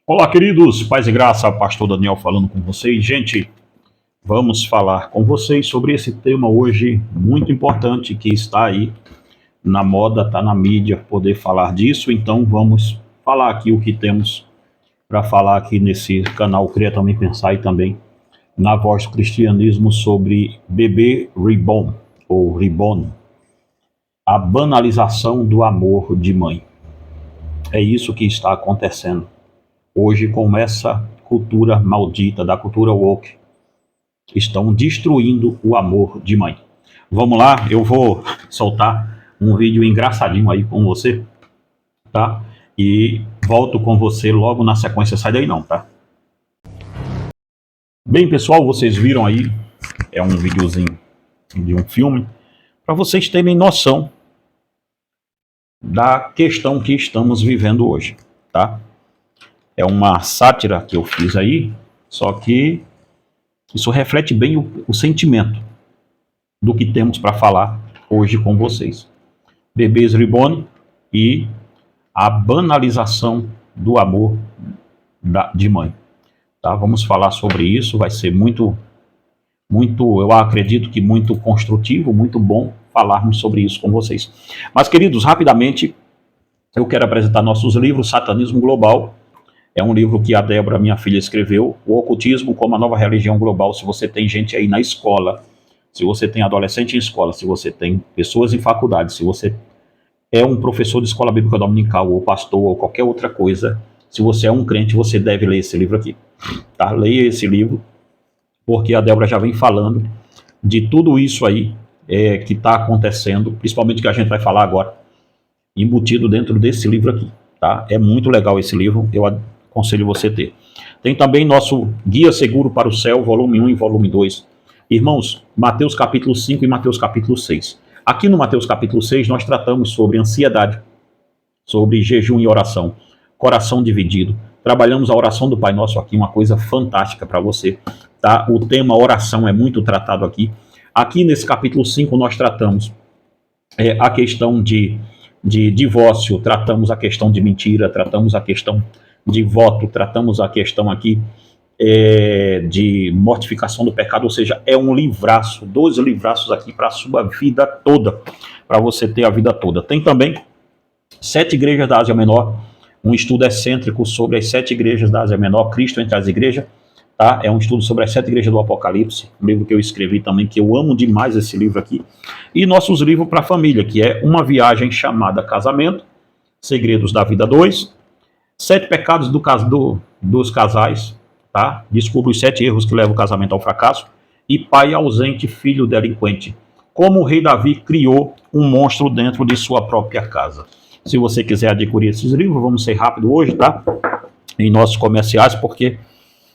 Olá, queridos, paz e graça, pastor Daniel falando com vocês. Gente, vamos falar com vocês sobre esse tema hoje muito importante que está aí na moda, está na mídia, poder falar disso. Então, vamos falar aqui o que temos para falar aqui nesse canal Cria Também Pensar e também na Voz do Cristianismo sobre bebê reborn, ou reborn, a banalização do amor de mãe. É isso que está acontecendo hoje com essa cultura maldita, da cultura woke. Estão destruindo o amor de mãe. Vamos lá, eu vou soltar um vídeo engraçadinho aí com você, tá? E volto com você logo na sequência, sai daí não, tá? Bem, pessoal, vocês viram aí, é um videozinho de um filme, para vocês terem noção da questão que estamos vivendo hoje, tá? É uma sátira que eu fiz aí, só que isso reflete bem o sentimento do que temos para falar hoje com vocês. Bebês reborn e a banalização do amor de mãe. Tá? Vamos falar sobre isso, vai ser muito, eu acredito que muito construtivo, muito bom falarmos sobre isso com vocês. Mas, queridos, rapidamente, eu quero apresentar nossos livros. Satanismo Global é um livro que a Débora, minha filha, escreveu. O Ocultismo como a Nova Religião Global. Se você tem gente aí na escola, se você tem adolescente em escola, se você tem pessoas em faculdade, se você é um professor de escola bíblica dominical, ou pastor, ou qualquer outra coisa, se você é um crente, você deve ler esse livro aqui. Tá? Leia esse livro, porque a Débora já vem falando de tudo isso aí que está acontecendo, principalmente que a gente vai falar agora, embutido dentro desse livro aqui. Tá? É muito legal esse livro, eu aconselho você a ter. Tem também nosso Guia Seguro para o Céu, volume 1 e volume 2. Irmãos, Mateus capítulo 5 e Mateus capítulo 6. Aqui no Mateus capítulo 6 nós tratamos sobre ansiedade, sobre jejum e oração, coração dividido. Trabalhamos a oração do Pai Nosso aqui, uma coisa fantástica para você. Tá? O tema oração é muito tratado aqui. Aqui nesse capítulo 5 nós tratamos a questão de divórcio, tratamos a questão de mentira, tratamos a questão de voto, tratamos a questão aqui de mortificação do pecado, ou seja, é um livraço, 12 livraços aqui para a sua vida toda, para você ter a vida toda. Tem também 7 igrejas da Ásia Menor, um estudo excêntrico sobre as 7 igrejas da Ásia Menor, Cristo entre as igrejas, tá? É um estudo sobre as 7 igrejas do Apocalipse, um livro que eu escrevi também, que eu amo demais esse livro aqui. E nossos livros para a família, que é Uma Viagem Chamada Casamento, Segredos da Vida 2, 7 Pecados dos Casais, tá? Descubra os 7 erros que levam o casamento ao fracasso, e Pai Ausente, Filho Delinquente, como o rei Davi criou um monstro dentro de sua própria casa. Se você quiser adquirir esses livros, vamos ser rápido hoje, tá? Em nossos comerciais, porque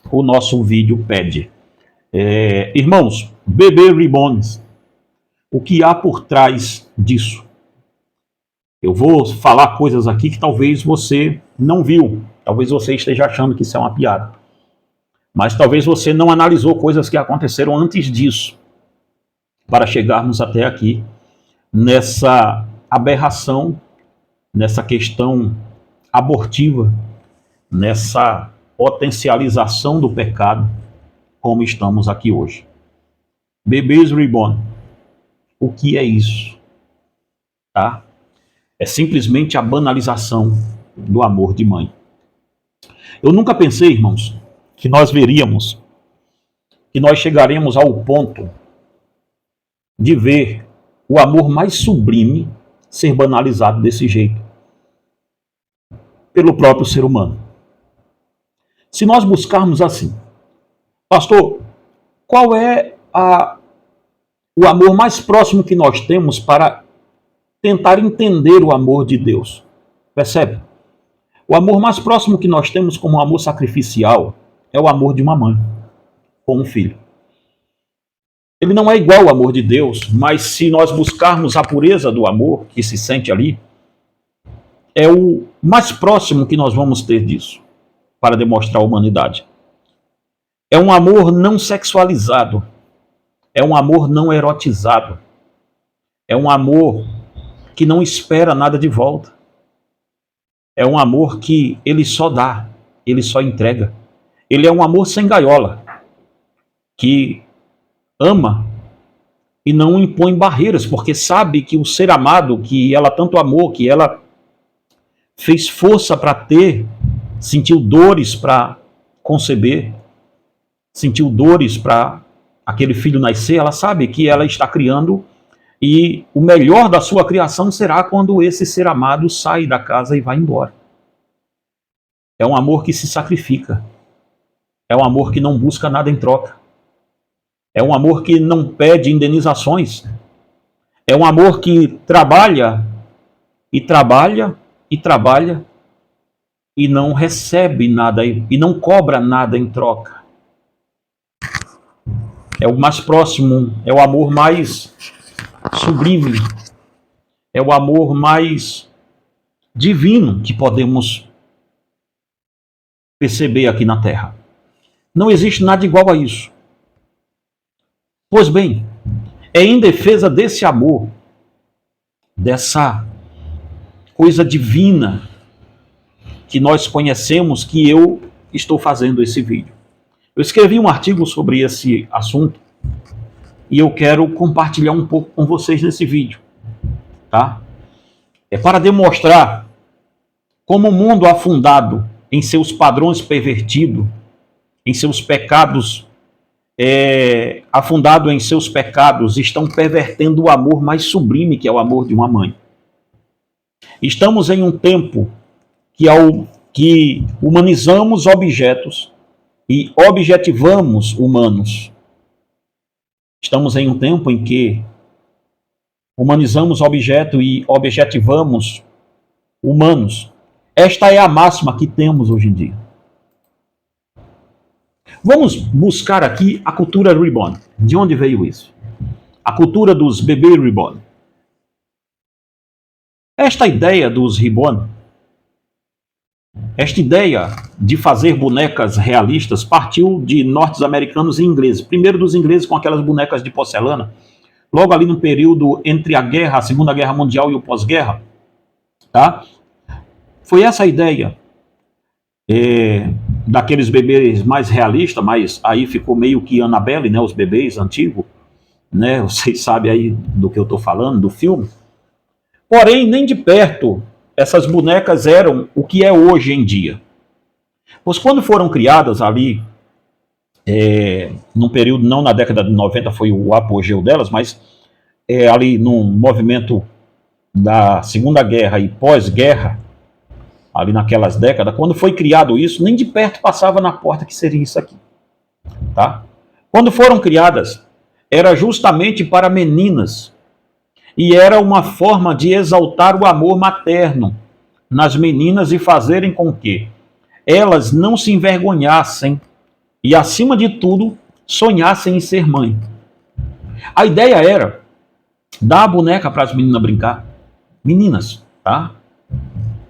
o nosso vídeo pede. Irmãos, bebê reborns, o que há por trás disso? Eu vou falar coisas aqui que talvez você não viu, talvez você esteja achando que isso é uma piada, mas talvez você não analisou coisas que aconteceram antes disso, para chegarmos até aqui, nessa aberração, nessa questão abortiva, nessa potencialização do pecado, como estamos aqui hoje. Bebês reborn, o que é isso? Tá? É simplesmente a banalização do amor de mãe. Eu nunca pensei, irmãos, que nós veríamos, que nós chegaremos ao ponto de ver o amor mais sublime ser banalizado desse jeito, pelo próprio ser humano. Se nós buscarmos assim, pastor, qual é o amor mais próximo que nós temos para tentar entender o amor de Deus? Percebe? O amor mais próximo que nós temos como amor sacrificial é o amor de uma mãe com um filho. Ele não é igual ao amor de Deus, mas se nós buscarmos a pureza do amor que se sente ali, é o mais próximo que nós vamos ter disso, para demonstrar a humanidade. É um amor não sexualizado, é um amor não erotizado, é um amor que não espera nada de volta. É um amor que ele só dá, ele só entrega. Ele é um amor sem gaiola, que ama e não impõe barreiras, porque sabe que o ser amado, que ela tanto amou, que ela fez força para ter, sentiu dores para conceber, sentiu dores para aquele filho nascer, ela sabe que ela está criando e o melhor da sua criação será quando esse ser amado sai da casa e vai embora. É um amor que se sacrifica. É um amor que não busca nada em troca. É um amor que não pede indenizações. É um amor que trabalha e trabalha e trabalha e não recebe nada e não cobra nada em troca. É o mais próximo, é o amor mais sublime, é o amor mais divino que podemos perceber aqui na Terra. Não existe nada igual a isso. Pois bem, é em defesa desse amor, dessa coisa divina que nós conhecemos, que eu estou fazendo esse vídeo. Eu escrevi um artigo sobre esse assunto e eu quero compartilhar um pouco com vocês nesse vídeo, tá? É para demonstrar como o mundo afundado em seus padrões pervertidos, em seus pecados, afundado em seus pecados, estão pervertendo o amor mais sublime, que é o amor de uma mãe. Estamos em um tempo que humanizamos objetos e objetivamos humanos. Estamos em um tempo em que humanizamos objeto e objetivamos humanos. Esta é a máxima que temos hoje em dia. Vamos buscar aqui a cultura reborn. De onde veio isso? A cultura dos bebês reborn. Esta ideia dos reborn, esta ideia de fazer bonecas realistas partiu de norte-americanos e ingleses. Primeiro dos ingleses com aquelas bonecas de porcelana, logo ali no período entre a Segunda Guerra Mundial e o pós-guerra, tá? Foi essa a ideia daqueles bebês mais realistas, mas aí ficou meio que Annabelle, né? Os bebês antigos, né? Vocês sabem aí do que eu estou falando, do filme. Porém, nem de perto essas bonecas eram o que é hoje em dia. Pois quando foram criadas ali, num período, não na década de 90 foi o apogeu delas, mas ali no movimento da Segunda Guerra e pós-guerra, ali naquelas décadas, quando foi criado isso, nem de perto passava na porta que seria isso aqui. Tá? Quando foram criadas, era justamente para meninas. E era uma forma de exaltar o amor materno nas meninas e fazerem com que elas não se envergonhassem e, acima de tudo, sonhassem em ser mãe. A ideia era dar a boneca para as meninas brincar. Meninas, tá?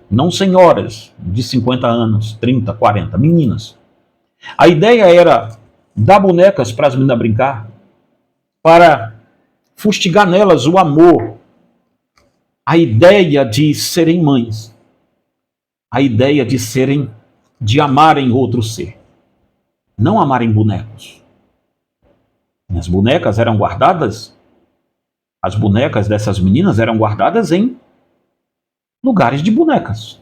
Não senhoras de 50 anos, 30, 40, meninas. A ideia era dar bonecas para as meninas brincar, para fustigar nelas o amor, a ideia de serem mães, a ideia de amarem outro ser, não amarem bonecos. As bonecas eram guardadas, as bonecas dessas meninas eram guardadas em lugares de bonecas.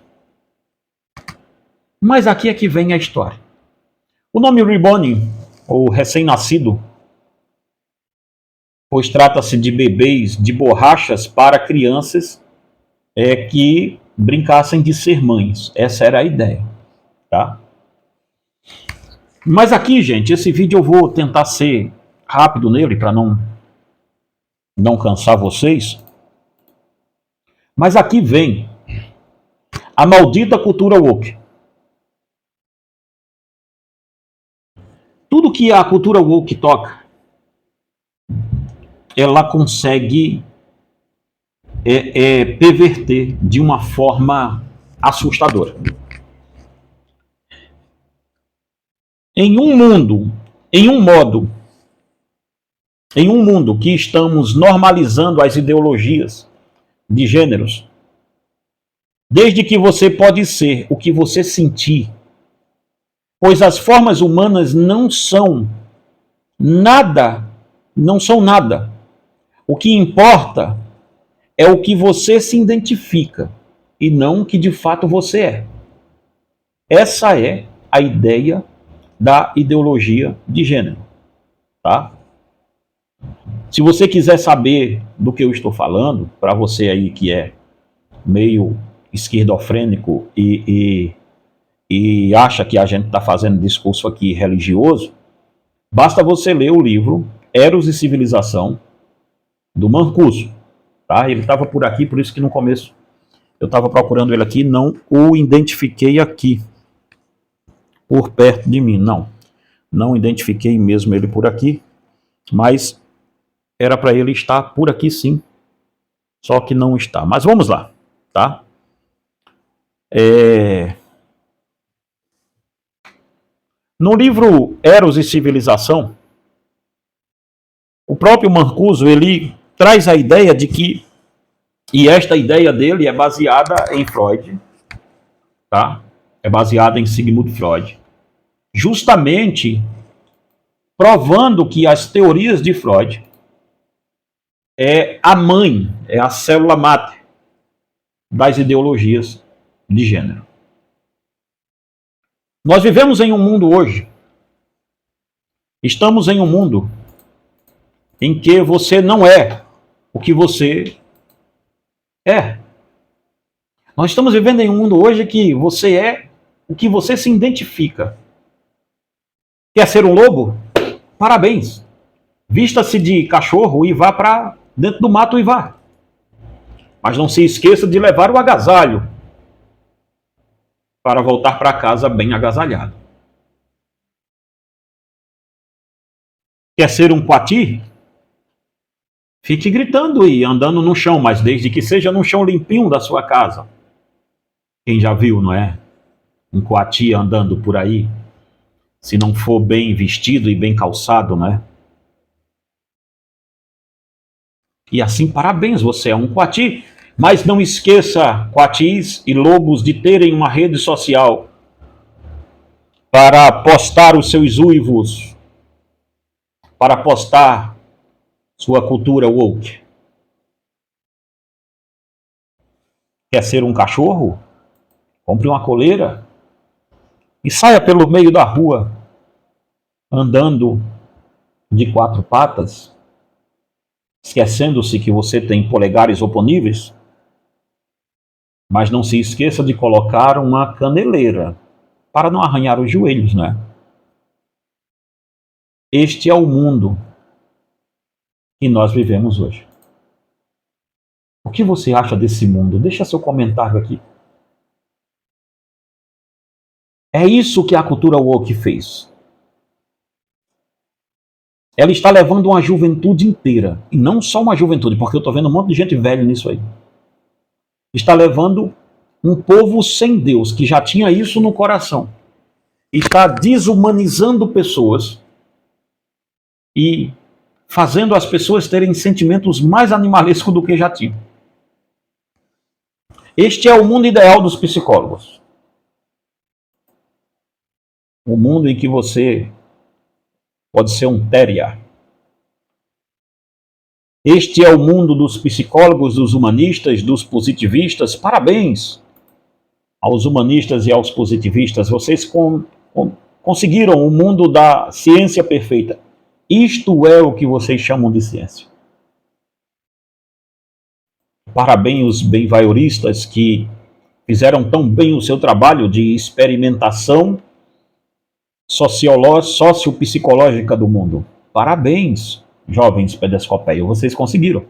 Mas aqui é que vem a história. O nome reborn, ou recém-nascido, pois trata-se de bebês de borrachas para crianças que brincassem de ser mães. Essa era a ideia, tá? Mas aqui, gente, esse vídeo eu vou tentar ser rápido nele para não cansar vocês. Mas aqui vem a maldita cultura woke. Tudo que a cultura woke toca, ela consegue perverter de uma forma assustadora. Em um mundo que estamos normalizando as ideologias de gêneros, desde que você pode ser o que você sentir, Pois as formas humanas não são nada, não são nada. O que importa é o que você se identifica e não o que de fato você é. Essa é a ideia da ideologia de gênero, tá? Se você quiser saber do que eu estou falando, para você aí que é meio esquerdofrênico e acha que a gente está fazendo discurso aqui religioso, basta você ler o livro Eros e Civilização, do Mancuso. Tá? Ele estava por aqui, por isso que no começo eu estava procurando ele aqui, não o identifiquei aqui, por perto de mim, não identifiquei mesmo ele por aqui, mas era para ele estar por aqui sim, só que não está. Mas vamos lá, tá? No livro Eros e Civilização, o próprio Mancuso, ele traz a ideia de que, e esta ideia dele é baseada em Freud, tá? É baseada em Sigmund Freud, justamente provando que as teorias de Freud é a mãe, é a célula máter das ideologias de gênero. Nós vivemos em um mundo hoje, estamos em um mundo em que você não é o que você é. Nós estamos vivendo em um mundo hoje que você é o que você se identifica. Quer ser um lobo? Parabéns. Vista-se de cachorro e vá para dentro do mato e vá. Mas não se esqueça de levar o agasalho para voltar para casa bem agasalhado. Quer ser um coati? Fique gritando e andando no chão, mas desde que seja no chão limpinho da sua casa. Quem já viu, não é? Um coati andando por aí, se não for bem vestido e bem calçado, né? E assim, parabéns, você é um coati. Mas não esqueça, coatis e lobos, de terem uma rede social para postar os seus uivos, para postar sua cultura woke. Quer ser um cachorro? Compre uma coleira e saia pelo meio da rua, andando de quatro patas, esquecendo-se que você tem polegares oponíveis. Mas não se esqueça de colocar uma caneleira para não arranhar os joelhos, né? Este é o mundo que nós vivemos hoje. O que você acha desse mundo? Deixa seu comentário aqui. É isso que a cultura woke fez. Ela está levando uma juventude inteira, e não só uma juventude, porque eu estou vendo um monte de gente velha nisso aí. Está levando um povo sem Deus, que já tinha isso no coração. Está desumanizando pessoas e fazendo as pessoas terem sentimentos mais animalescos do que já tinham. Este é o mundo ideal dos psicólogos. O mundo em que você pode ser um terrier. Este é o mundo dos psicólogos, dos humanistas, dos positivistas. Parabéns aos humanistas e aos positivistas. Vocês conseguiram o mundo da ciência perfeita. Isto é o que vocês chamam de ciência. Parabéns os benvaioristas que fizeram tão bem o seu trabalho de experimentação sociopsicológica do mundo. Parabéns, jovens pedescopeios, vocês conseguiram.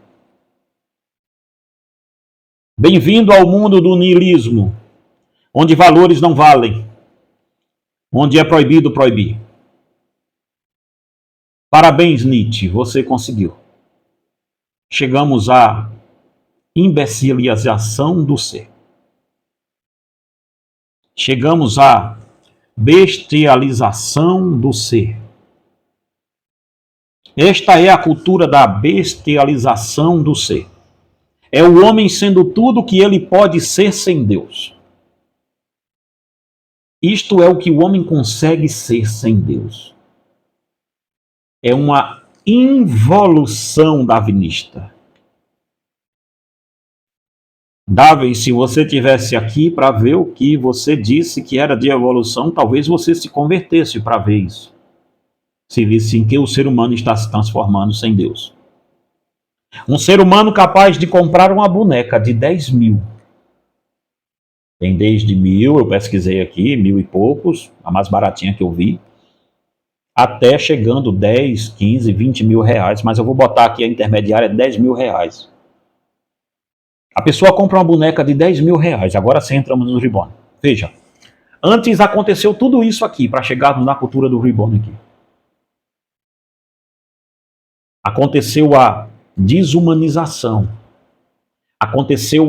Bem-vindo ao mundo do niilismo, onde valores não valem, onde é proibido proibir. Parabéns, Nietzsche, você conseguiu. Chegamos à imbecilização do ser. Chegamos à bestialização do ser. Esta é a cultura da bestialização do ser. É o homem sendo tudo o que ele pode ser sem Deus. Isto é o que o homem consegue ser sem Deus. É uma involução darwinista. Davi, se você tivesse aqui para ver o que você disse que era de evolução, talvez você se convertesse para ver isso. Se visse em que o ser humano está se transformando sem Deus. Um ser humano capaz de comprar uma boneca de 10 mil. Tem desde 1.000, eu pesquisei aqui, 1.000 e poucos, a mais baratinha que eu vi, até chegando 10, 15, 20 mil reais, mas eu vou botar aqui a intermediária 10 mil reais. A pessoa compra uma boneca de 10 mil reais, agora sim entramos no Reborn. Veja, antes aconteceu tudo isso aqui, para chegarmos na cultura do Reborn aqui. Aconteceu a desumanização, aconteceu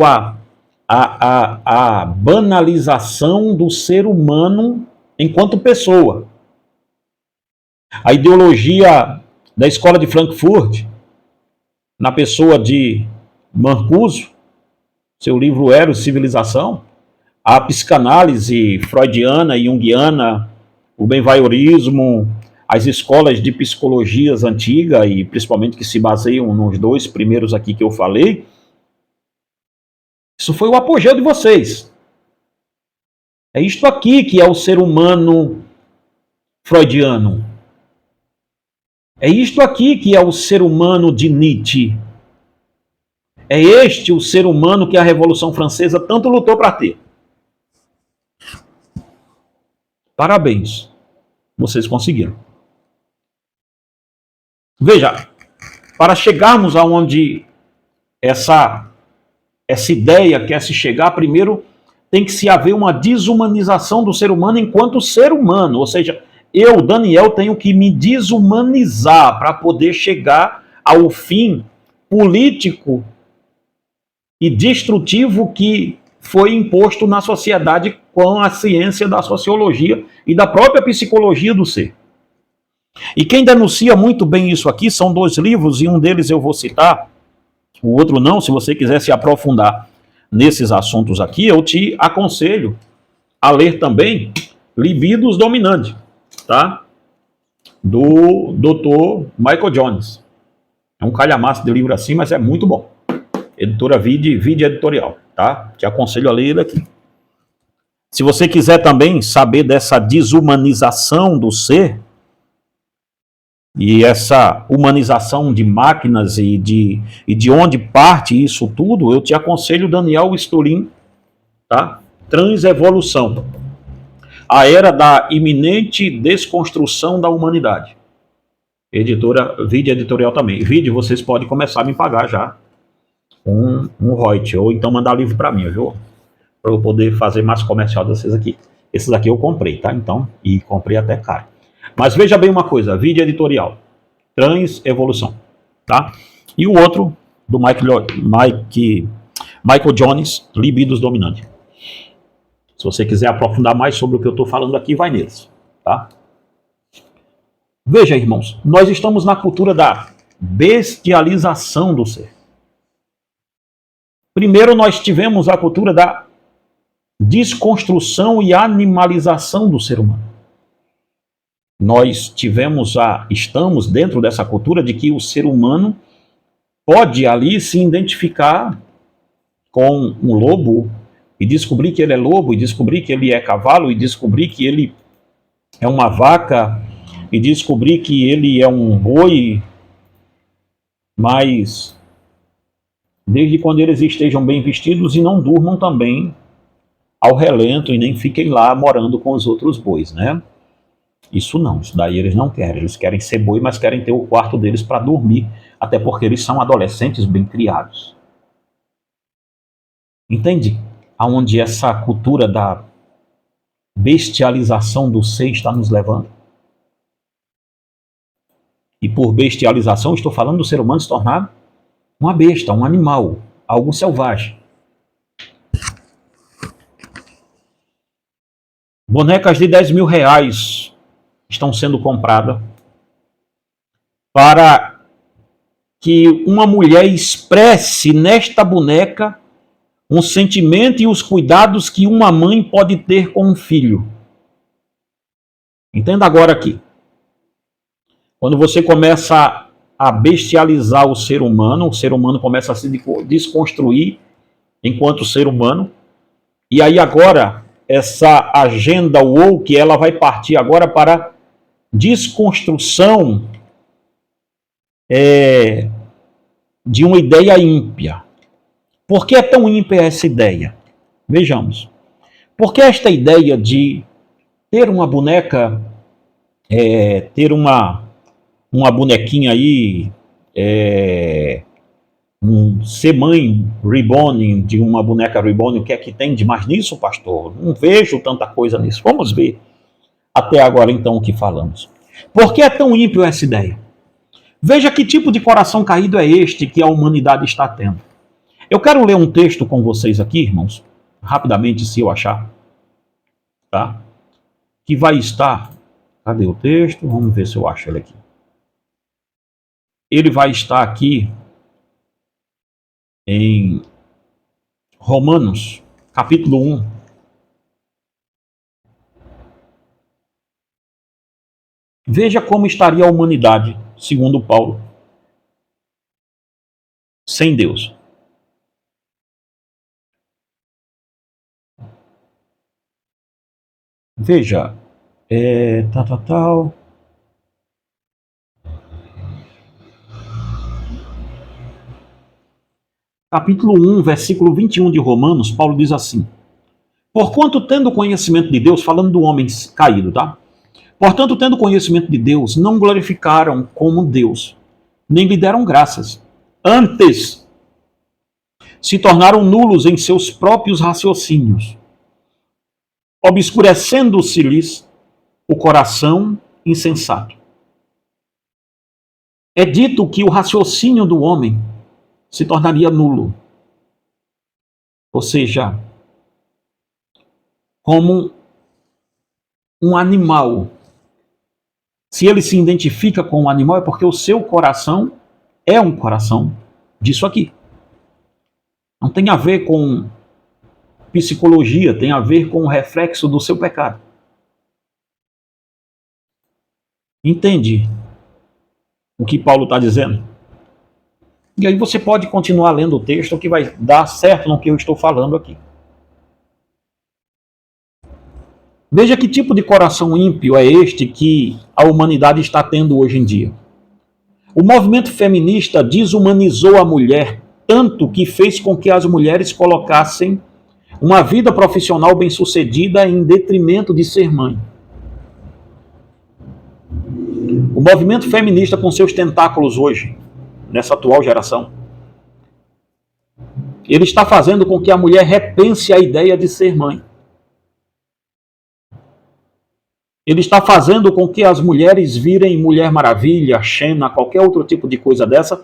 a banalização do ser humano enquanto pessoa. A ideologia da escola de Frankfurt, na pessoa de Marcuse, seu livro Eros, Civilização, a psicanálise freudiana e junguiana, o benvaiorismo, as escolas de psicologias antigas, e principalmente que se baseiam nos dois primeiros aqui que eu falei, isso foi o apogeu de vocês. É isto aqui que é o ser humano freudiano. É isto aqui que é o ser humano de Nietzsche. É este o ser humano que a Revolução Francesa tanto lutou para ter. Parabéns. Vocês conseguiram. Veja, para chegarmos aonde essa ideia quer se chegar, primeiro tem que se haver uma desumanização do ser humano enquanto ser humano. Ou seja, eu, Daniel, tenho que me desumanizar para poder chegar ao fim político e destrutivo que foi imposto na sociedade com a ciência da sociologia e da própria psicologia do ser. E quem denuncia muito bem isso aqui são dois livros, e um deles eu vou citar, o outro não. Se você quiser se aprofundar nesses assuntos aqui, eu te aconselho a ler também Libidos Dominandi, tá? Do Dr. Michael Jones. É um calhamaço de livro assim, mas é muito bom. Editora Vide Editorial, tá? Te aconselho a ler ele aqui. Se você quiser também saber dessa desumanização do ser, e essa humanização de máquinas e de onde parte isso tudo, eu te aconselho Daniel Stulin, tá? Transevolução. A era da iminente desconstrução da humanidade. Editora Vide Editorial também. Vide, vocês podem começar a me pagar já um royalty, ou então mandar livro para mim, viu? Para eu poder fazer mais comercial desses aqui. Esses aqui eu comprei, tá? Então, e comprei até caro. Mas veja bem uma coisa, Vide Editorial, Transevolução, tá? E o outro, do Michael Jones, Libidos Dominandi. Se você quiser aprofundar mais sobre o que eu estou falando aqui, vai neles, tá? Veja, irmãos, nós estamos na cultura da bestialização do ser. Primeiro nós tivemos a cultura da desconstrução e animalização do ser humano. Nós estamos dentro dessa cultura de que o ser humano pode ali se identificar com um lobo e descobrir que ele é lobo, e descobrir que ele é cavalo, e descobrir que ele é uma vaca, e descobrir que ele é um boi, mas desde quando eles estejam bem vestidos e não durmam também ao relento e nem fiquem lá morando com os outros bois, né? Isso não, isso daí eles não querem. Eles querem ser boi, mas querem ter o quarto deles para dormir, até porque eles são adolescentes bem criados. Entende aonde essa cultura da bestialização do ser está nos levando? E por bestialização estou falando do ser humano se tornar uma besta, um animal, algo selvagem. Bonecas de 10 mil reais estão sendo compradas para que uma mulher expresse nesta boneca um sentimento e os cuidados que uma mãe pode ter com um filho. Entenda agora aqui. Quando você começa a bestializar o ser humano começa a se desconstruir enquanto ser humano. E aí agora, essa agenda woke, ela vai partir agora para desconstrução de uma ideia ímpia. Por que é tão ímpia essa ideia? Vejamos. Porque esta ideia de ter uma boneca, ter uma bonequinha aí, ser mãe reborn de uma boneca reborn, o que é que tem de mais nisso, pastor? Não vejo tanta coisa nisso. Vamos ver até agora então o que falamos. Por que é tão ímpio essa ideia? Veja que tipo de coração caído é este que a humanidade está tendo. Eu quero ler um texto com vocês aqui, irmãos, rapidamente, se eu achar, tá? Que vai estar... Cadê o texto? Vamos ver se eu acho ele aqui. Ele vai estar aqui em Romanos, capítulo 1. Veja como estaria a humanidade, segundo Paulo, sem Deus. Veja, Capítulo 1, versículo 21 de Romanos, Paulo diz assim: porquanto tendo conhecimento de Deus, falando do homem caído, tá? Portanto, tendo conhecimento de Deus, não glorificaram como Deus, nem lhe deram graças. Antes, se tornaram nulos em seus próprios raciocínios, obscurecendo-se-lhes o coração insensato. É dito que o raciocínio do homem se tornaria nulo. Ou seja, como um animal. Se ele se identifica com um animal, é porque o seu coração é um coração disso aqui. Não tem a ver com psicologia, tem a ver com o reflexo do seu pecado. Entende o que Paulo está dizendo? E aí você pode continuar lendo o texto que vai dar certo no que eu estou falando aqui. Veja que tipo de coração ímpio é este que a humanidade está tendo hoje em dia. O movimento feminista desumanizou a mulher tanto que fez com que as mulheres colocassem uma vida profissional bem-sucedida em detrimento de ser mãe. O movimento feminista com seus tentáculos hoje, nessa atual geração, ele está fazendo com que a mulher repense a ideia de ser mãe. Ele está fazendo com que as mulheres virem Mulher Maravilha, Xena, qualquer outro tipo de coisa dessa,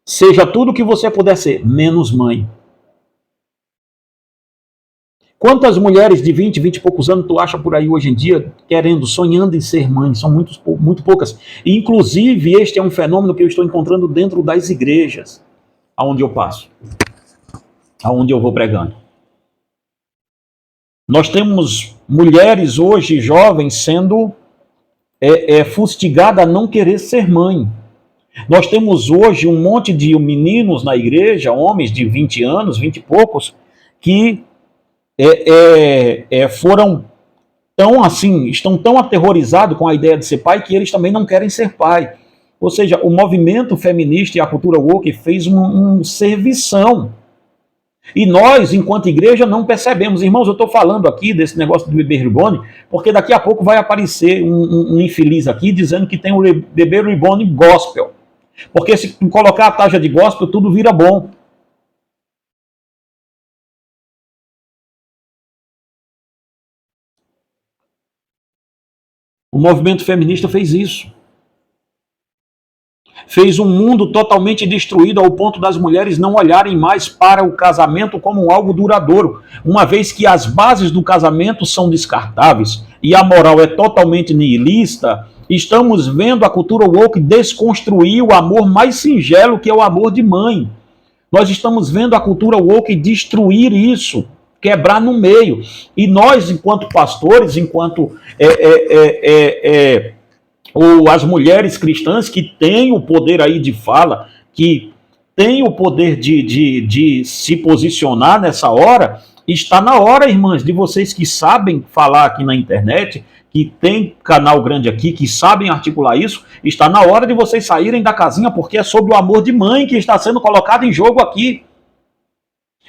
seja tudo o que você puder ser, menos mãe. Quantas mulheres de 20 e poucos anos tu acha por aí hoje em dia sonhando em ser mãe? São muito poucas. E, inclusive, este é um fenômeno que eu estou encontrando dentro das igrejas, aonde eu passo, aonde eu vou pregando. Nós temos mulheres hoje, jovens, sendo fustigadas a não querer ser mãe. Nós temos hoje um monte de meninos na igreja, homens de 20 anos, 20 e poucos, que foram tão assim, estão tão aterrorizados com a ideia de ser pai que eles também não querem ser pai. Ou seja, o movimento feminista e a cultura woke fez um servição. E nós, enquanto igreja, não percebemos. Irmãos, eu estou falando aqui desse negócio do bebê reborn, porque daqui a pouco vai aparecer um infeliz aqui dizendo que tem o bebê reborn gospel. Porque se colocar a taxa de gospel, tudo vira bom. O movimento feminista fez isso. Fez um mundo totalmente destruído ao ponto das mulheres não olharem mais para o casamento como algo duradouro, uma vez que as bases do casamento são descartáveis e a moral é totalmente nihilista. Estamos vendo a cultura woke desconstruir o amor mais singelo, que é o amor de mãe. Nós estamos vendo a cultura woke destruir isso. quebrar no meio. E nós, enquanto pastores, enquanto ou as mulheres cristãs que têm o poder aí de fala, que têm o poder de se posicionar nessa hora, está na hora, irmãs, de vocês que sabem falar aqui na internet, que tem canal grande aqui, que sabem articular isso, está na hora de vocês saírem da casinha, porque é sobre o amor de mãe que está sendo colocado em jogo aqui.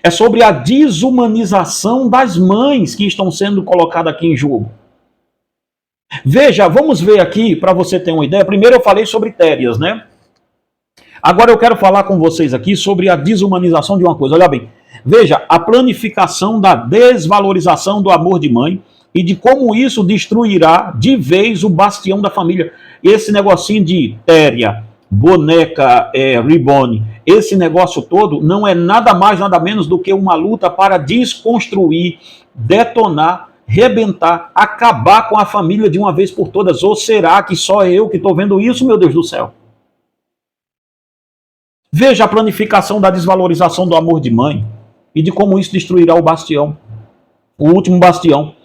É sobre a desumanização das mães que estão sendo colocadas aqui em jogo. Veja, vamos ver aqui, para você ter uma ideia. Primeiro eu falei sobre Térias, né? Agora eu quero falar com vocês aqui sobre a desumanização de uma coisa. Olha bem, veja, a planificação da desvalorização do amor de mãe e de como isso destruirá de vez o bastião da família. Esse negocinho de Téria, boneca, Reborn, esse negócio todo não é nada mais, nada menos do que uma luta para desconstruir, detonar, rebentar, acabar com a família de uma vez por todas. Ou será que só eu que estou vendo isso, meu Deus do céu? Veja a planificação da desvalorização do amor de mãe e de como isso destruirá o bastião, o último bastião,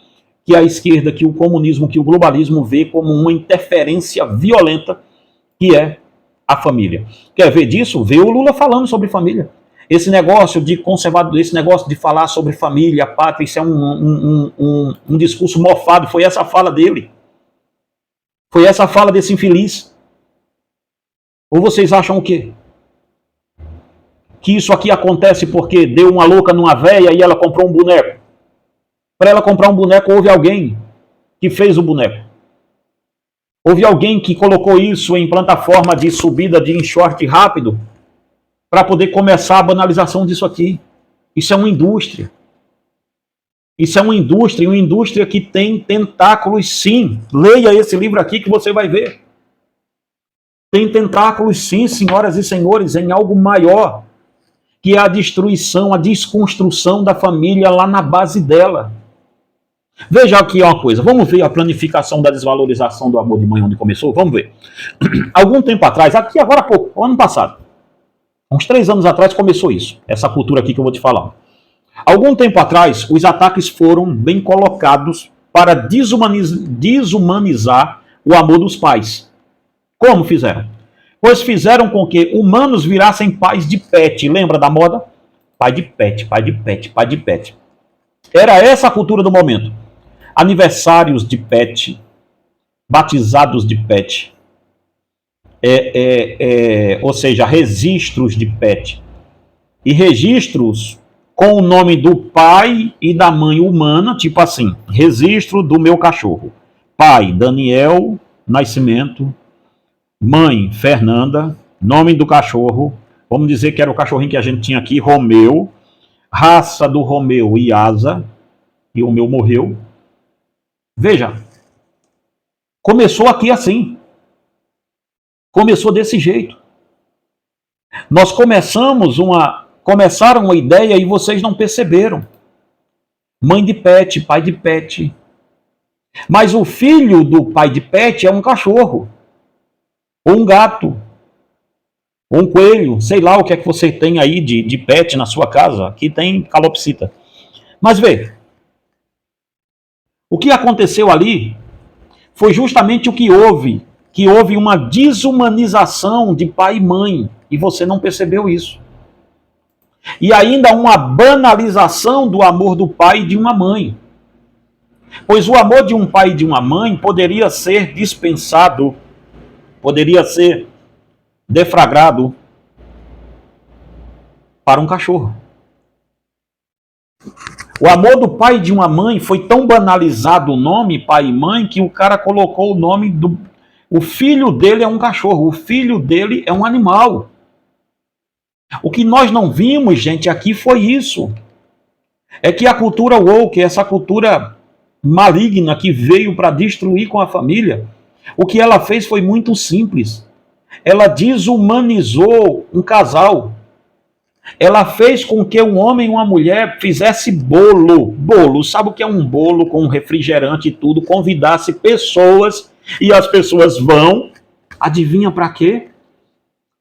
que a esquerda, que o comunismo, que o globalismo vê como uma interferência violenta, que é a família. Quer ver disso? Vê o Lula falando sobre família. Esse negócio de conservador, esse negócio de falar sobre família, pátria, isso é um discurso mofado. Foi essa a fala dele. Foi essa a fala desse infeliz. Ou vocês acham o quê? Que isso aqui acontece porque deu uma louca numa véia e ela comprou um boneco. Para ela comprar um boneco, houve alguém que fez o boneco. Houve alguém que colocou isso em plataforma de subida de short rápido para poder começar a banalização disso aqui. Isso é uma indústria. Isso é uma indústria que tem tentáculos, sim. Leia esse livro aqui que você vai ver. Tem tentáculos, sim, senhoras e senhores, em algo maior, que é a destruição, a desconstrução da família lá na base dela. Veja aqui uma coisa, vamos ver a planificação da desvalorização do amor de mãe onde começou? Vamos ver. Algum tempo atrás, aqui agora há pouco, ano passado, uns 3 anos atrás começou isso, essa cultura aqui que eu vou te falar. Algum tempo atrás, os ataques foram bem colocados para desumanizar o amor dos pais. Como fizeram? Pois fizeram com que humanos virassem pais de pet. Lembra da moda? Pai de pet, pai de pet, pai de pet. Era essa a cultura do momento. Aniversários de pet, batizados de pet, ou seja, registros de pet. E registros com o nome do pai e da mãe humana, tipo assim, registro do meu cachorro. Pai, Daniel Nascimento. Mãe, Fernanda. Nome do cachorro, vamos dizer que era o cachorrinho que a gente tinha aqui, Romeu. Raça do Romeu, Iasa. E o meu morreu. Veja, começou aqui assim. Começou desse jeito. Nós começaram uma ideia e vocês não perceberam. Mãe de pet, pai de pet. Mas o filho do pai de pet é um cachorro. Ou um gato. Ou um coelho. Sei lá o que é que você tem aí de pet na sua casa. Aqui tem calopsita. Mas vê. O que aconteceu ali foi justamente o que houve uma desumanização de pai e mãe, e você não percebeu isso. E ainda uma banalização do amor do pai e de uma mãe. Pois o amor de um pai e de uma mãe poderia ser dispensado, poderia ser deflagrado para um cachorro. O amor do pai e de uma mãe foi tão banalizado o nome pai e mãe que o cara colocou o nome do... O filho dele é um cachorro, o filho dele é um animal. O que nós não vimos, gente, aqui foi isso. É que a cultura woke, essa cultura maligna que veio para destruir com a família, o que ela fez foi muito simples. Ela desumanizou um casal. Ela fez com que um homem e uma mulher fizesse bolo. Bolo, sabe o que é um bolo com refrigerante e tudo? Convidasse pessoas e as pessoas vão. Adivinha para quê?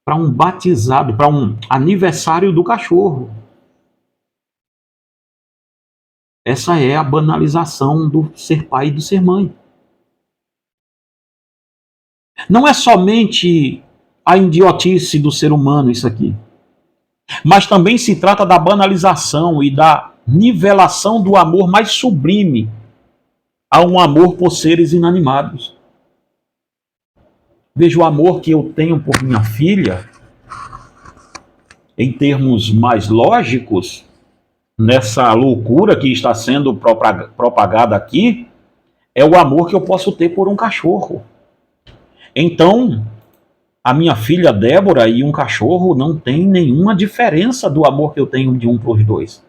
Para um batizado, para um aniversário do cachorro. Essa é a banalização do ser pai e do ser mãe. Não é somente a idiotice do ser humano isso aqui, mas também se trata da banalização e da nivelação do amor mais sublime a um amor por seres inanimados. Veja o amor que eu tenho por minha filha, em termos mais lógicos, nessa loucura que está sendo propagada aqui, é o amor que eu posso ter por um cachorro. Então, a minha filha Débora e um cachorro não tem nenhuma diferença do amor que eu tenho de um para os dois.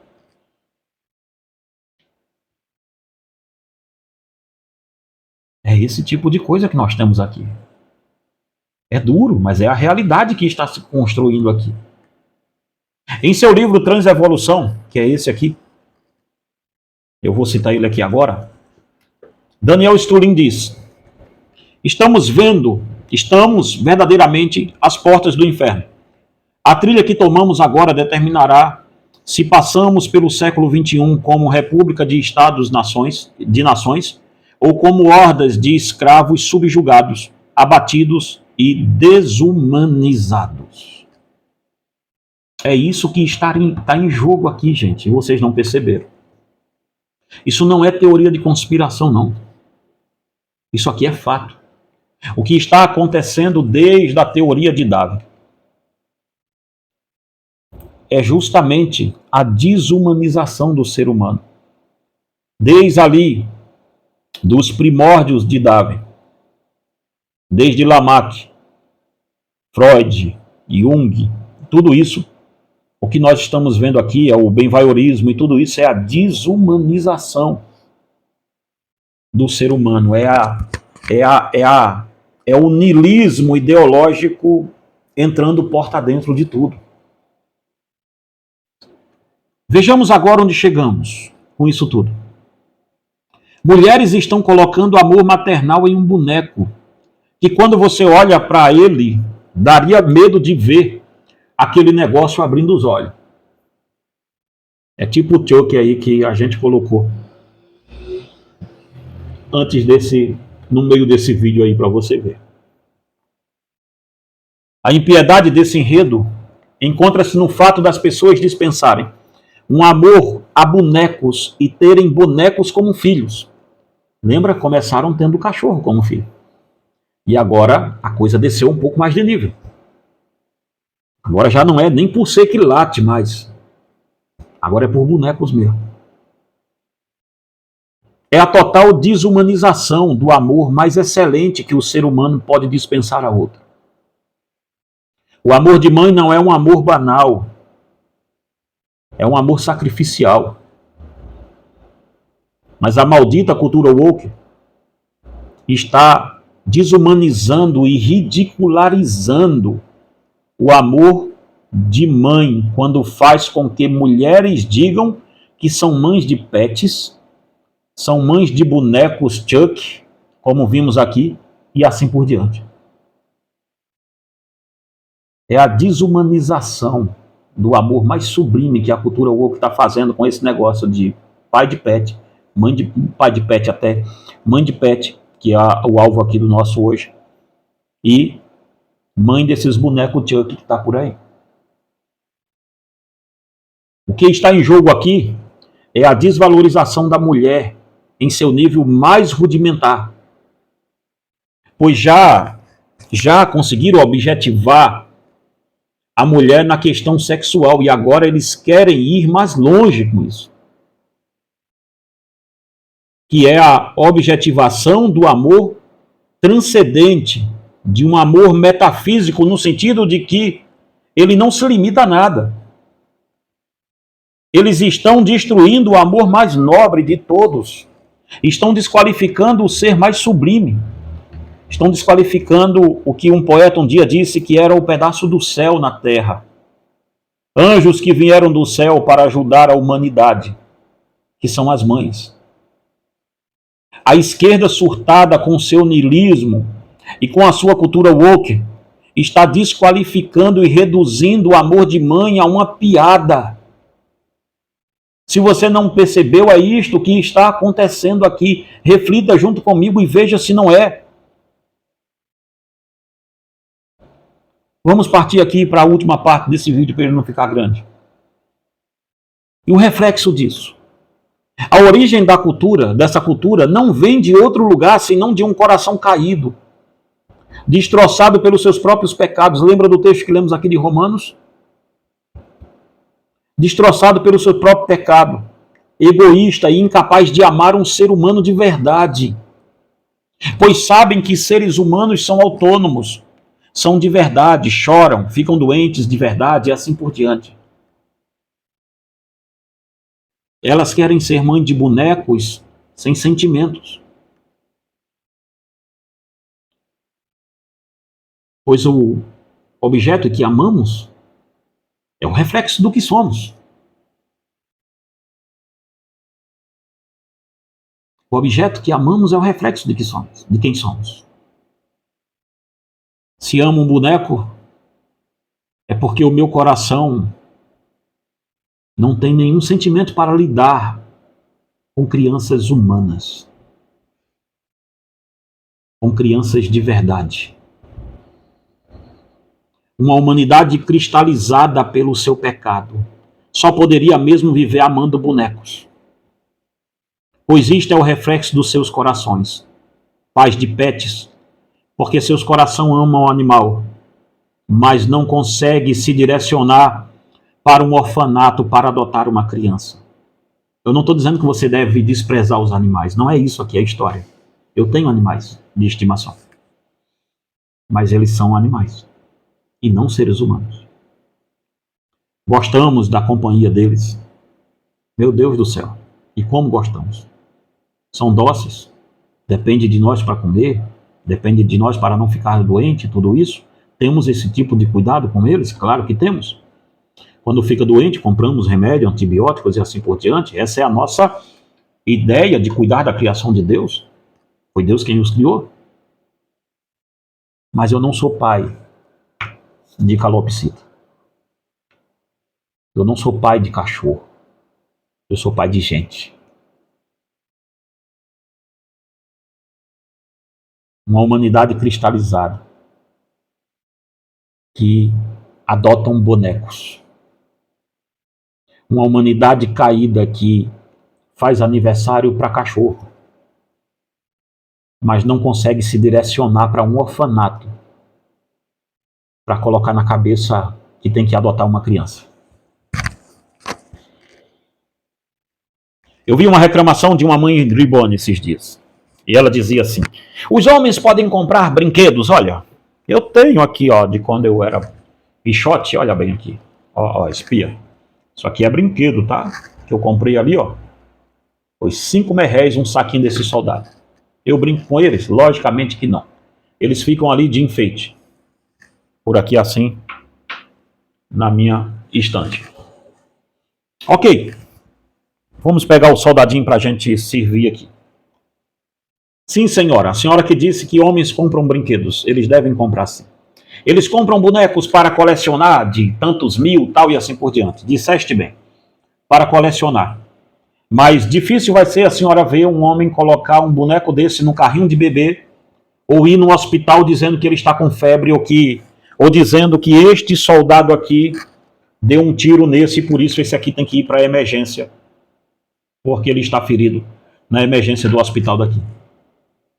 É esse tipo de coisa que nós temos aqui. É duro, mas é a realidade que está se construindo aqui. Em seu livro Transevolução, que é esse aqui, eu vou citar ele aqui agora, Daniel Stulin diz: estamos verdadeiramente às portas do inferno. A trilha que tomamos agora determinará se passamos pelo século XXI como república de de nações, ou como hordas de escravos subjugados, abatidos e desumanizados. É isso que está em jogo aqui, gente, e vocês não perceberam. Isso não é teoria de conspiração, não. Isso aqui é fato. O que está acontecendo desde a teoria de Darwin é justamente a desumanização do ser humano. Desde ali, dos primórdios de Darwin, desde Lamarck, Freud, Jung, tudo isso, o que nós estamos vendo aqui é o benvaiorismo e tudo isso é a desumanização do ser humano, é o niilismo ideológico entrando porta dentro de tudo. Vejamos agora onde chegamos com isso tudo. Mulheres estão colocando amor maternal em um boneco, que quando você olha para ele, daria medo de ver aquele negócio abrindo os olhos. É tipo o choque aí que a gente colocou no meio desse vídeo aí para você ver. A impiedade desse enredo encontra-se no fato das pessoas dispensarem um amor a bonecos e terem bonecos como filhos. Lembra? Começaram tendo cachorro como filho. E agora a coisa desceu um pouco mais de nível. Agora já não é nem por ser que late mais. Agora é por bonecos mesmo. É a total desumanização do amor mais excelente que o ser humano pode dispensar a outro. O amor de mãe não é um amor banal. É um amor sacrificial. Mas a maldita cultura woke está desumanizando e ridicularizando o amor de mãe quando faz com que mulheres digam que são mães de pets, são mães de bonecos Chuck, como vimos aqui, e assim por diante. É a desumanização do amor mais sublime que a cultura woke está fazendo com esse negócio de pai de pet, pai de pet até, mãe de pet, que é o alvo aqui do nosso hoje, e mãe desses bonecos Chuck que está por aí. O que está em jogo aqui é a desvalorização da mulher em seu nível mais rudimentar. Pois já conseguiram objetivar a mulher na questão sexual e agora eles querem ir mais longe com isso. Que é a objetivação do amor transcendente, de um amor metafísico no sentido de que ele não se limita a nada. Eles estão destruindo o amor mais nobre de todos. Estão desqualificando o ser mais sublime. Estão desqualificando o que um poeta um dia disse que era o pedaço do céu na terra. Anjos que vieram do céu para ajudar a humanidade, que são as mães. A esquerda surtada com seu niilismo e com a sua cultura woke está desqualificando e reduzindo o amor de mãe a uma piada. Se você não percebeu, é isto que está acontecendo aqui. Reflita junto comigo e veja se não é. Vamos partir aqui para a última parte desse vídeo para ele não ficar grande. E o reflexo disso. A origem da cultura, dessa cultura, não vem de outro lugar senão de um coração caído, destroçado pelos seus próprios pecados. Lembra do texto que lemos aqui de Romanos? Destroçado pelo seu próprio pecado, egoísta e incapaz de amar um ser humano de verdade. Pois sabem que seres humanos são autônomos, são de verdade, choram, ficam doentes de verdade e assim por diante. Elas querem ser mãe de bonecos sem sentimentos. Pois o objeto que amamos é o reflexo do que somos. O objeto que amamos é o reflexo de que somos, de quem somos. Se amo um boneco, é porque o meu coração não tem nenhum sentimento para lidar com crianças humanas, com crianças de verdade. Uma humanidade cristalizada pelo seu pecado só poderia mesmo viver amando bonecos. Pois isto é o reflexo dos seus corações, pais de pets, porque seus corações amam o animal, mas não conseguem se direcionar para um orfanato para adotar uma criança. Eu não estou dizendo que você deve desprezar os animais, não é isso aqui a história. Eu tenho animais de estimação, mas eles são animais e não seres humanos. Gostamos da companhia deles. Meu Deus do céu, e como gostamos. São dóceis, depende de nós para comer, depende de nós para não ficar doente, tudo isso. Temos esse tipo de cuidado com eles? Claro que temos. Quando fica doente, compramos remédio, antibióticos e assim por diante. Essa é a nossa ideia de cuidar da criação de Deus. Foi Deus quem nos criou. Mas eu não sou pai de calopsita. Eu não sou pai de cachorro. Eu sou pai de gente. Uma humanidade cristalizada que adotam bonecos. Uma humanidade caída que faz aniversário para cachorro, mas não consegue se direcionar para um orfanato para colocar na cabeça que tem que adotar uma criança. Eu vi uma reclamação de uma mãe em Ribone esses dias. E ela dizia assim: os homens podem comprar brinquedos. Olha, eu tenho aqui, ó, de quando eu era bichote, olha bem aqui. Ó, espia. Isso aqui é brinquedo, tá? Que eu comprei ali, ó. Foi 5 merréis um saquinho desse soldado. Eu brinco com eles? Logicamente que não. Eles ficam ali de enfeite. Por aqui assim, na minha estante. Ok. Vamos pegar o soldadinho para a gente servir aqui. Sim, senhora. A senhora que disse que homens compram brinquedos. Eles devem comprar sim. Eles compram bonecos para colecionar de tantos mil, tal e assim por diante. Disseste bem. Para colecionar. Mas difícil vai ser a senhora ver um homem colocar um boneco desse no carrinho de bebê ou ir no hospital dizendo que ele está com febre ou dizendo que este soldado aqui deu um tiro nesse e por isso esse aqui tem que ir para a emergência porque ele está ferido na emergência do hospital daqui.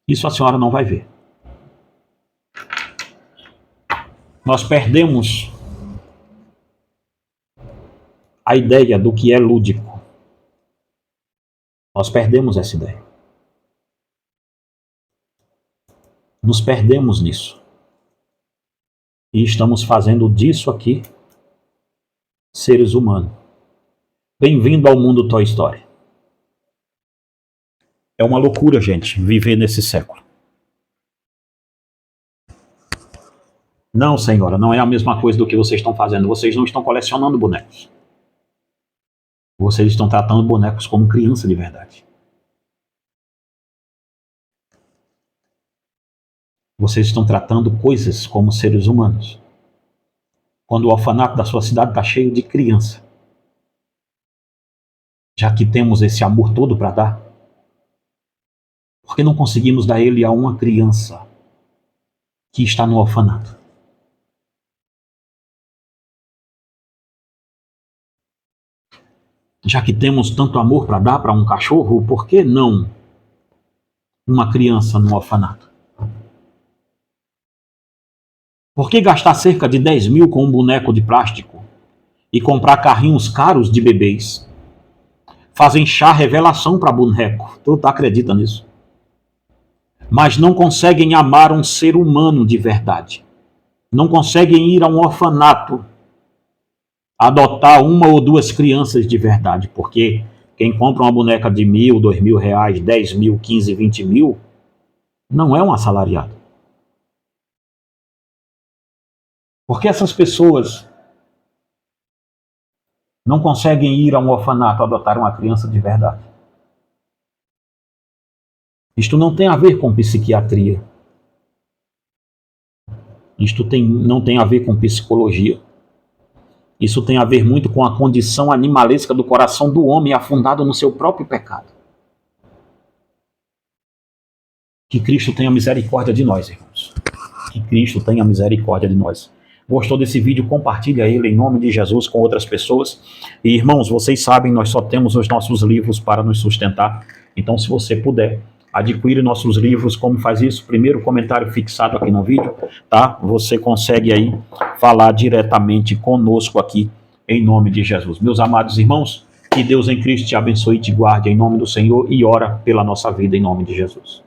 Isso a senhora não vai ver. Nós perdemos a ideia do que é lúdico. Nós perdemos essa ideia. Nos perdemos nisso. E estamos fazendo disso aqui seres humanos. Bem-vindo ao mundo Toy Story. É uma loucura, gente, viver nesse século. Não, senhora, não é a mesma coisa do que vocês estão fazendo. Vocês não estão colecionando bonecos. Vocês estão tratando bonecos como criança de verdade. Vocês estão tratando coisas como seres humanos. Quando o orfanato da sua cidade está cheio de criança. Já que temos esse amor todo para dar, por que não conseguimos dar ele a uma criança que está no orfanato? Já que temos tanto amor para dar para um cachorro, por que não uma criança no orfanato? Por que gastar cerca de 10 mil com um boneco de plástico e comprar carrinhos caros de bebês? Fazem chá revelação para boneco, tu acredita nisso? Mas não conseguem amar um ser humano de verdade. Não conseguem ir a um orfanato adotar uma ou duas crianças de verdade, porque quem compra uma boneca de 1.000, 2.000 reais, 10 mil, 15, 20 mil, não é um assalariado. Porque essas pessoas não conseguem ir a um orfanato adotar uma criança de verdade. Isto não tem a ver com psiquiatria. Isto não tem a ver com psicologia. Isso tem a ver muito com a condição animalesca do coração do homem afundado no seu próprio pecado. Que Cristo tenha misericórdia de nós, irmãos. Que Cristo tenha misericórdia de nós. Gostou desse vídeo? Compartilha ele em nome de Jesus com outras pessoas. E, irmãos, vocês sabem, nós só temos os nossos livros para nos sustentar. Então, se você puder, adquire nossos livros. Como faz isso? Primeiro comentário fixado aqui no vídeo, tá? Você consegue aí falar diretamente conosco aqui, em nome de Jesus. Meus amados irmãos, que Deus em Cristo te abençoe e te guarde em nome do Senhor e ora pela nossa vida em nome de Jesus.